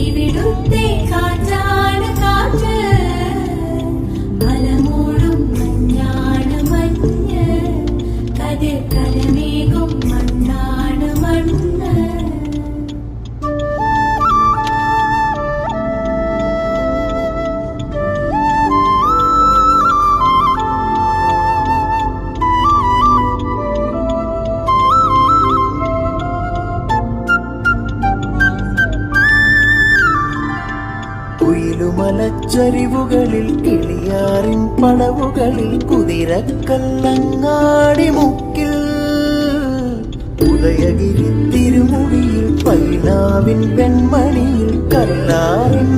ഇവിടുത്തെ കാറ്റാണ് കാറ്റ്, മലമൂടും മഞ്ഞാണ് മഞ്ഞ്, കതിർ കലമേകും മണ്ണാണ് മണ്ണ്. കുയിലുമലച്ചരിവുകളിൽ കിളിയാറിൻ പടവുകളിൽ കുതിരക്കല്ലങ്ങാടി മുക്കിൽ ഉദയഗിരി തിരുമുടിയിൽ പൈനാവിൻ പെൺമണിയിൽ കല്ലാറിൻ